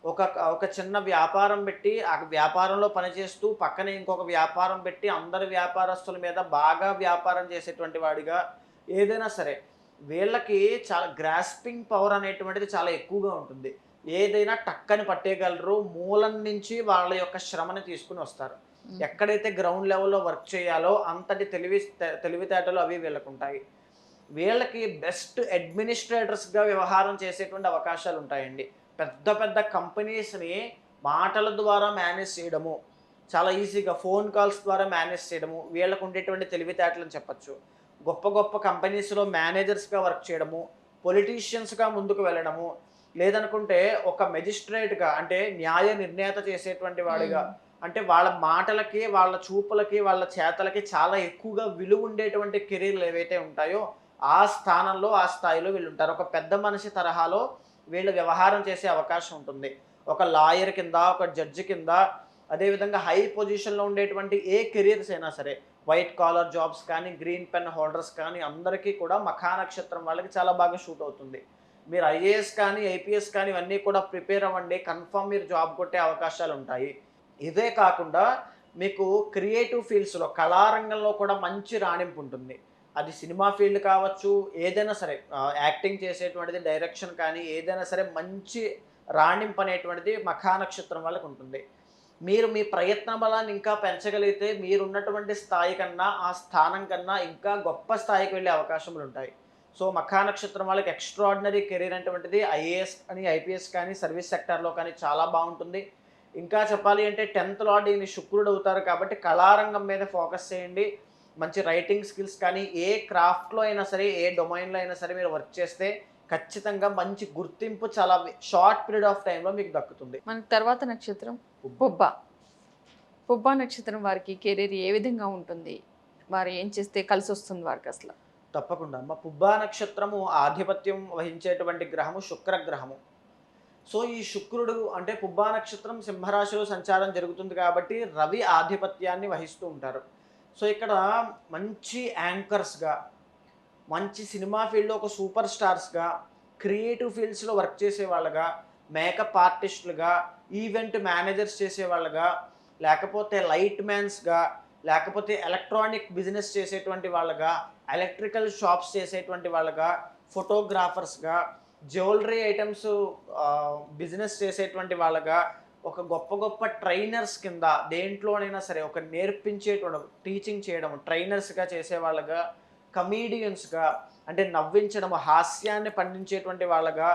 ఒక ఒక చిన్న వ్యాపారం పెట్టి ఆ వ్యాపారంలో పనిచేస్తూ పక్కనే ఇంకొక వ్యాపారం పెట్టి అందరి వ్యాపారస్తుల మీద బాగా వ్యాపారం చేసేటువంటి వాడిగా, ఏదైనా సరే వీళ్ళకి చాలా గ్రాస్పింగ్ పవర్ అనేటువంటిది చాలా ఎక్కువగా ఉంటుంది. ఏదైనా టక్కని పట్టేయగలరు. మూలం నుంచి వాళ్ళ యొక్క శ్రమని తీసుకొని వస్తారు. హ్మ్. ఎక్కడైతే గ్రౌండ్ లెవెల్‌లో వర్క్ చేయాలో అంతటి తెలివితేటలు అవి వీళ్ళకుంటాయి. వీళ్ళకి బెస్ట్ అడ్మినిస్ట్రేటర్స్‌గా వ్యవహారం చేసేటువంటి అవకాశాలు ఉంటాయండి. పెద్ద పెద్ద కంపెనీస్‌ని మాటల ద్వారా మేనేజ్ చేయడము, చాలా ఈజీగా ఫోన్ కాల్స్ ద్వారా మేనేజ్ చేయడము వీళ్ళకు ఉండేటువంటి తెలివితేటలని చెప్పొచ్చు. గొప్ప గొప్ప కంపెనీస్‌లో మేనేజర్స్‌గా వర్క్ చేయడము, పొలిటీషియన్స్‌గా ముందుకు వెళ్ళడము, లేదనుకుంటే ఒక మెజిస్ట్రేట్‌గా అంటే న్యాయ నిర్ణేత చేసేటువంటి వాడిగా, హ్మ్. అంటే వాళ్ళ మాటలకి, వాళ్ళ చూపులకి, వాళ్ళ చేతలకి చాలా ఎక్కువగా విలువ ఉండేటువంటి కెరీర్‌లు ఏవైతే ఉంటాయో ఆ స్థానంలో, ఆ స్థాయిలో వీళ్ళుంటారు. ఒక పెద్ద మనిషి తరహాలో వీళ్ళు వ్యవహారం చేసే అవకాశం ఉంటుంది. ఒక లాయర్ కింద, ఒక జడ్జి కింద, అదేవిధంగా హై పొజిషన్‌లో ఉండేటువంటి ఏ కెరియర్స్ అయినా సరే, వైట్ కాలర్ జాబ్స్ కానీ, గ్రీన్ పెన్ హోల్డర్స్ కానీ అందరికీ కూడా మఖా నక్షత్రం వాళ్ళకి చాలా బాగా షూట్ అవుతుంది. మీరు ఐఏఎస్ కానీ, ఐపీఎస్ కానీ ఇవన్నీ కూడా ప్రిపేర్ అవ్వండి. కన్ఫర్మ్ మీరు జాబ్ కొట్టే అవకాశాలుంటాయి. ఇదే కాకుండా మీకు క్రియేటివ్ ఫీల్డ్స్‌లో, కళారంగంలో కూడా మంచి రాణింపు ఉంటుంది. అది సినిమా ఫీల్డ్ కావచ్చు, ఏదైనా సరే యాక్టింగ్ చేసేటువంటిది, డైరెక్షన్ కానీ ఏదైనా సరే మంచి రాణింపు అనేటువంటిది మఖా నక్షత్రం వాళ్ళకి ఉంటుంది. మీరు మీ ప్రయత్న బలాన్ని ఇంకా పెంచగలిగితే మీరున్నటువంటి స్థాయి కన్నా, ఆ స్థానం కన్నా ఇంకా గొప్ప స్థాయికి వెళ్ళే అవకాశములుంటాయి. సో, మఖా నక్షత్రం వాళ్ళకి ఎక్స్‌ట్రార్డినరీ కెరీర్ అనేటువంటిది ఐఏఎస్ కానీ, ఐపీఎస్ కానీ, సర్వీస్ సెక్టార్‌లో కానీ చాలా బావుంటుంది. ఇంకా చెప్పాలి అంటే 10th లార్డ్ ఈయన శుక్రుడు అవుతారు కాబట్టి కళారంగం మీద ఫోకస్ చేయండి. మంచి రైటింగ్ స్కిల్స్ కానీ, ఏ క్రాఫ్ట్‌లో అయినా సరే, ఏ డొమైన్‌లో అయినా సరే మీరు వర్క్ చేస్తే ఖచ్చితంగా మంచి గుర్తింపు చాలా షార్ట్ పీరియడ్ ఆఫ్ టైమ్‌లో మీకు దక్కుతుంది. మనకి తర్వాత నక్షత్రం పుబ్బ. పుబ్బ నక్షత్రం వారికి కెరీర్ ఏ విధంగా ఉంటుంది? వారు ఏం చేస్తే కలిసొస్తుంది వారికసల? తప్పకుండా అమ్మ. పుబ్బా నక్షత్రము ఆధిపత్యం వహించేటువంటి గ్రహము శుక్రగ్రహము. సో, ఈ శుక్రుడు అంటే పుబ్బా నక్షత్రం సింహరాశిలో సంచారం జరుగుతుంది కాబట్టి రవి ఆధిపత్యాన్ని వహిస్తూ ఉంటారు. సో, ఇక్కడ మంచి యాంకర్స్‌గా, మంచి సినిమా ఫీల్డ్‌లో ఒక సూపర్ స్టార్స్‌గా, క్రియేటివ్ ఫీల్డ్స్‌లో వర్క్ చేసేవాళ్ళుగా, మేకప్ ఆర్టిస్టులుగా, ఈవెంట్ మేనేజర్స్ చేసేవాళ్ళుగా, లేకపోతే లైట్ మ్యాన్స్‌గా, లేకపోతే ఎలక్ట్రానిక్ బిజినెస్ చేసేటువంటి వాళ్ళుగా, ఎలక్ట్రికల్ షాప్స్ చేసేటువంటి వాళ్ళుగా, ఫోటోగ్రాఫర్స్‌గా, జ్యువెలరీ ఐటమ్స్ బిజినెస్ చేసేటువంటి వాళ్ళగా, ఒక గొప్ప గొప్ప ట్రైనర్స్ కింద దేంట్లోనైనా సరే ఒక నేర్పించేటువంటి టీచింగ్ చేయడం ట్రైనర్స్గా చేసే వాళ్ళగా, కమీడియన్స్గా అంటే నవ్వించడం హాస్యాన్ని పండించేటువంటి వాళ్ళగా,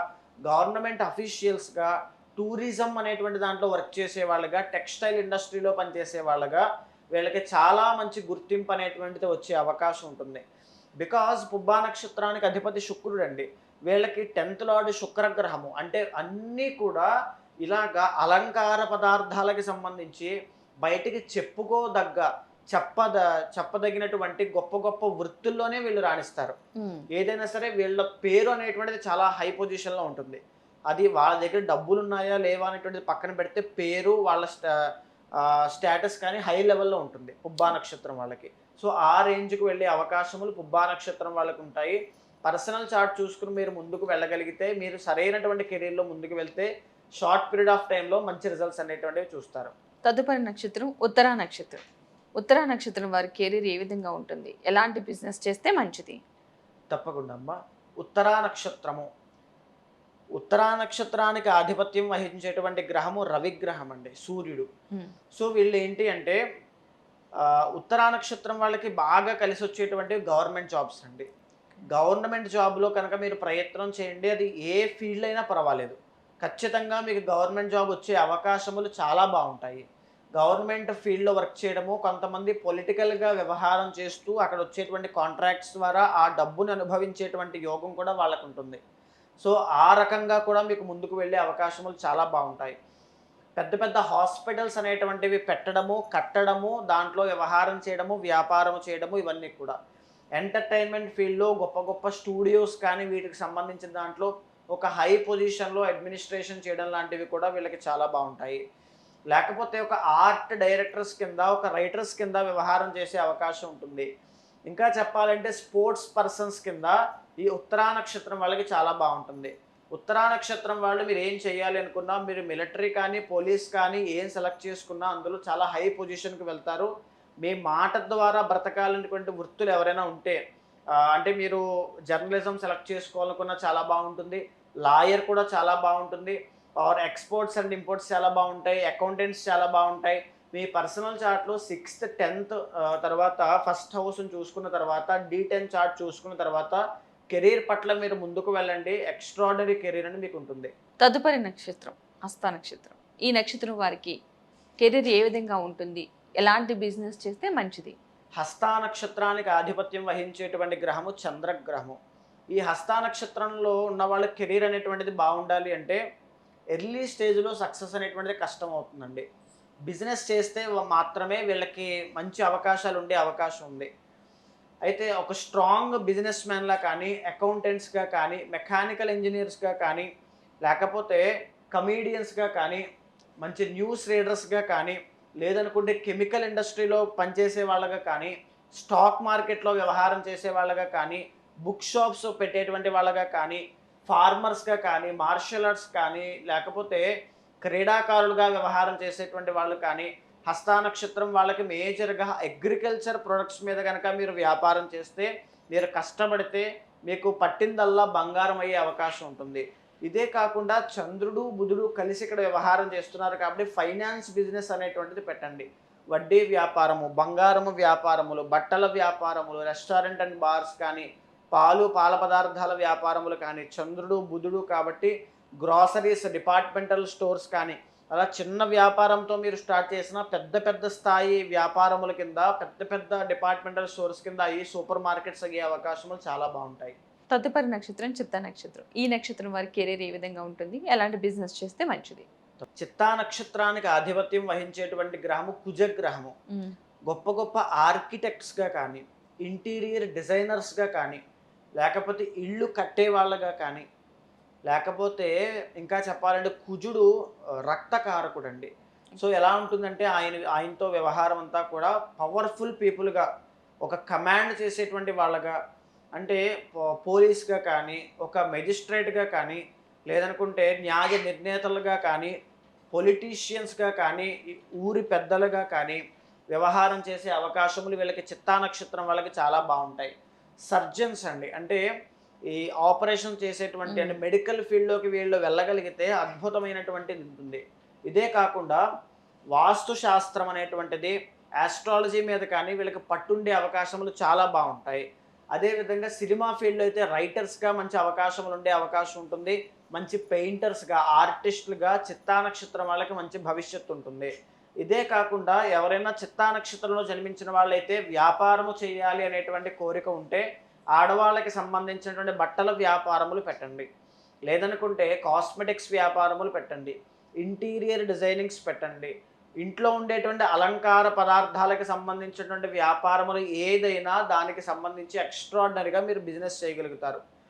గవర్నమెంట్ అఫీషియల్స్గా, టూరిజం అనేటువంటి దాంట్లో వర్క్ చేసే వాళ్ళగా, టెక్స్టైల్ ఇండస్ట్రీలో పనిచేసే వాళ్ళగా వీళ్ళకి చాలా మంచి గుర్తింపు అనేటువంటిది వచ్చే అవకాశం ఉంటుంది. బికాజ్ పుబ్బా నక్షత్రానికి అధిపతి శుక్రుడు అండి. వీళ్ళకి 10th లార్డ్ శుక్రగ్రహము. అంటే అన్నీ కూడా ఇలాగా అలంకార పదార్థాలకి సంబంధించి బయటికి చెప్పుకోదగ్గ చెప్పద చెప్పదగినటువంటి గొప్ప గొప్ప వృత్తుల్లోనే వీళ్ళు రాణిస్తారు. ఏదైనా సరే వీళ్ళ పేరు అనేటువంటిది చాలా హై పొజిషన్లో ఉంటుంది. అది వాళ్ళ దగ్గర డబ్బులు ఉన్నాయా లేవా అనేటువంటిది పక్కన పెడితే పేరు వాళ్ళ స్టేటస్ కానీ హై లెవెల్లో ఉంటుంది పుబ్బా నక్షత్రం వాళ్ళకి. సో ఆ రేంజ్కి వెళ్ళే అవకాశములు పుబ్బా నక్షత్రం వాళ్ళకు ఉంటాయి. పర్సనల్ చార్ట్ చూసుకుని మీరు ముందుకు వెళ్ళగలిగితే మీరు సరైనటువంటి కెరీర్లో ముందుకు వెళ్తే షార్ట్ పీరియడ్ ఆఫ్ టైంలో మంచి రిజల్ట్స్ అనేటువంటివి చూస్తారు. తదుపరి నక్షత్రం ఉత్తరా నక్షత్రం. ఉత్తరా నక్షత్రం వారి కెరీర్ ఏ విధంగా ఉంటుంది, ఎలాంటి బిజినెస్ చేస్తే మంచిది? తప్పకుండా అమ్మా. ఉత్తరా నక్షత్రము, ఉత్తరా నక్షత్రానికి ఆధిపత్యం వహించేటువంటి గ్రహము రవిగ్రహం అండి, సూర్యుడు. సో వీళ్ళు ఏంటి అంటే ఉత్తరా నక్షత్రం వాళ్ళకి బాగా కలిసి వచ్చేటువంటి గవర్నమెంట్ జాబ్స్ అండి. గవర్నమెంట్ జాబ్లో కనుక మీరు ప్రయత్నం చేయండి, అది ఏ ఫీల్డ్ అయినా పర్వాలేదు, ఖచ్చితంగా మీకు గవర్నమెంట్ జాబ్ వచ్చే అవకాశములు చాలా బాగుంటాయి. గవర్నమెంట్ ఫీల్డ్లో వర్క్ చేయడము, కొంతమంది పొలిటికల్గా వ్యవహారం చేస్తూ అక్కడ వచ్చేటువంటి కాంట్రాక్ట్స్ ద్వారా ఆ డబ్బును అనుభవించేటువంటి యోగం కూడా వాళ్ళకు ఉంటుంది. సో ఆ రకంగా కూడా మీకు ముందుకు వెళ్ళే అవకాశములు చాలా బాగుంటాయి. పెద్ద పెద్ద హాస్పిటల్స్ అనేటువంటివి పెట్టడము, కట్టడము, దాంట్లో వ్యవహారం చేయడము, వ్యాపారం చేయడము, ఇవన్నీ కూడా ఎంటర్టైన్మెంట్ ఫీల్డ్లో గొప్ప గొప్ప స్టూడియోస్ కానీ వీటికి సంబంధించిన దాంట్లో ఒక హై పొజిషన్లో అడ్మినిస్ట్రేషన్ చేయడం లాంటివి కూడా వీళ్ళకి చాలా బాగుంటాయి. లేకపోతే ఒక ఆర్ట్ డైరెక్టర్స్ కింద, ఒక రైటర్స్ కింద వ్యవహారం చేసే అవకాశం ఉంటుంది. ఇంకా చెప్పాలంటే స్పోర్ట్స్ పర్సన్స్ కింద ఈ ఉత్తరా నక్షత్రం వాళ్ళకి చాలా బాగుంటుంది. ఉత్తరా నక్షత్రం వాళ్ళు మీరు ఏం చేయాలి అనుకున్నా, మీరు మిలిటరీ కానీ పోలీస్ కానీ ఏం సెలెక్ట్ చేసుకున్నా అందులో చాలా హై పొజిషన్కి వెళ్తారు. మీ మాట ద్వారా బ్రతకాలనేటువంటి వృత్తులు ఎవరైనా ఉంటే, అంటే మీరు జర్నలిజం సెలెక్ట్ చేసుకోవాలనుకున్నా చాలా బాగుంటుంది, లాయర్ కూడా చాలా బాగుంటుంది, ఆర్ ఎక్స్పోర్ట్స్ అండ్ ఇంపోర్ట్స్ చాలా బాగుంటాయి, అకౌంటెంట్స్ చాలా బాగుంటాయి. మీ పర్సనల్ చార్ట్లో 6th 10th తర్వాత ఫస్ట్ హౌస్ని చూసుకున్న తర్వాత D10 చార్ట్ చూసుకున్న తర్వాత కెరీర్ పట్ల మీరు ముందుకు వెళ్ళండి, ఎక్స్ట్రాడనరీ కెరీర్ అని మీకు ఉంటుంది. తదుపరి నక్షత్రం హస్త నక్షత్రం. ఈ నక్షత్రం వారికి కెరీర్ ఏ విధంగా ఉంటుంది, ఎలాంటి బిజినెస్ చేస్తే మంచిది? హస్తా నక్షత్రానికి ఆధిపత్యం వహించేటువంటి గ్రహము చంద్రగ్రహము. ఈ హస్తా నక్షత్రంలో ఉన్న వాళ్ళ కెరీర్ అనేటువంటిది బాగుండాలి అంటే ఎర్లీ స్టేజ్లో సక్సెస్ అనేటువంటిది కష్టం అవుతుందండి. బిజినెస్ చేస్తే మాత్రమే వీళ్ళకి మంచి అవకాశాలు ఉండే అవకాశం ఉంది. అయితే ఒక స్ట్రాంగ్ బిజినెస్ మ్యాన్లా కానీ, అకౌంటెంట్స్గా కానీ, మెకానికల్ ఇంజనీర్స్గా కానీ, లేకపోతే కమీడియన్స్గా కానీ, మంచి న్యూస్ రీడర్స్గా కానీ, లేదనుకుంటే కెమికల్ ఇండస్ట్రీలో పనిచేసే వాళ్ళగా కానీ, స్టాక్ మార్కెట్లో వ్యవహారం చేసే వాళ్ళగా కానీ, బుక్ షాప్స్ పెట్టేటువంటి వాళ్ళగా కానీ, ఫార్మర్స్గా కానీ, మార్షల్ ఆర్ట్స్ కానీ, లేకపోతే క్రీడాకారులుగా వ్యవహారం చేసేటువంటి వాళ్ళు కానీ, హస్తా నక్షత్రం వాళ్ళకి మేజర్గా అగ్రికల్చర్ ప్రొడక్ట్స్ మీద కనుక మీరు వ్యాపారం చేస్తే, మీరు కష్టపడితే మీకు పట్టిందల్లా బంగారం అయ్యే అవకాశం ఉంటుంది. ఇదే కాకుండా చంద్రుడు బుధుడు కలిసి ఇక్కడ వ్యవహారం చేస్తున్నారు కాబట్టి ఫైనాన్స్ బిజినెస్ అనేటువంటిది పెట్టండి. వడ్డీ వ్యాపారము, బంగారము వ్యాపారములు, బట్టల వ్యాపారములు, రెస్టారెంట్ అండ్ బార్స్ కానీ, పాల పదార్థాల వ్యాపారములు కానీ, చంద్రుడు బుధుడు కాబట్టి గ్రాసరీస్, డిపార్ట్మెంటల్ స్టోర్స్ కానీ, అలా చిన్న వ్యాపారంతో మీరు స్టార్ట్ చేసిన పెద్ద పెద్ద స్థాయి వ్యాపారముల కింద, పెద్ద పెద్ద డిపార్ట్మెంటల్ స్టోర్స్ కింద అయ్యి సూపర్ మార్కెట్స్ అయ్యే అవకాశములు చాలా బాగుంటాయి. తదుపరి నక్షత్రం చిత్తా నక్షత్రం. ఈ నక్షత్రం వారి కెరీర్ ఏ విధంగా ఉంటుంది, ఎలాంటి బిజినెస్ చేస్తే మంచిది? చిత్తా నక్షత్రానికి ఆధిపత్యం వహించేటువంటి గ్రహము కుజగ్రహము. గొప్ప గొప్ప ఆర్కిటెక్ట్స్గా కానీ, ఇంటీరియర్ డిజైనర్స్గా కానీ, లేకపోతే ఇళ్ళు కట్టే వాళ్ళగా కానీ, లేకపోతే ఇంకా చెప్పాలంటే కుజుడు రక్తకారకుడు అండి. సో ఎలా ఉంటుందంటే ఆయనతో వ్యవహారం అంతా కూడా పవర్ఫుల్ పీపుల్గా, ఒక కమాండ్ చేసేటువంటి వాళ్ళగా, అంటే పోలీస్గా కానీ, ఒక మెజిస్ట్రేట్గా కానీ, లేదనుకుంటే న్యాయ నిర్ణేతలుగా కానీ, పొలిటీషియన్స్గా కానీ, ఊరి పెద్దలుగా కానీ వ్యవహారం చేసే అవకాశములు వీళ్ళకి చిత్తా నక్షత్రం వాళ్ళకి చాలా బాగుంటాయి. సర్జన్స్ అండి, అంటే ఈ ఆపరేషన్ చేసేటువంటి అంటే మెడికల్ ఫీల్డ్లోకి వీళ్ళు వెళ్ళగలిగితే అద్భుతమైనటువంటిది ఉంటుంది. ఇదే కాకుండా వాస్తు శాస్త్రం అనేటువంటిది, ఆస్ట్రాలజీ మీద కానీ వీళ్ళకి పట్టుండే అవకాశములు చాలా బాగుంటాయి. అదేవిధంగా సినిమా ఫీల్డ్లో అయితే రైటర్స్గా మంచి అవకాశములు ఉండే అవకాశం ఉంటుంది. మంచి పెయింటర్స్గా, ఆర్టిస్టులుగా చిత్తా నక్షత్రం వాళ్ళకి మంచి భవిష్యత్తు ఉంటుంది. ఇదే కాకుండా ఎవరైనా చిత్తా నక్షత్రంలో జన్మించిన వాళ్ళైతే వ్యాపారము చేయాలి అనేటువంటి కోరిక ఉంటే ఆడవాళ్ళకి సంబంధించినటువంటి బట్టల వ్యాపారములు పెట్టండి. లేదనుకుంటే కాస్మెటిక్స్ వ్యాపారములు పెట్టండి. ఇంటీరియర్ డిజైనింగ్స్ పెట్టండి. ఇంట్లో ఉండేటువంటి అలంకార పదార్థాలకు సంబంధించినటువంటి వ్యాపారములు ఏదైనా దానికి సంబంధించి ఎక్స్ట్రాడినరీగా మీరు బిజినెస్ చేయగలుగుతారు.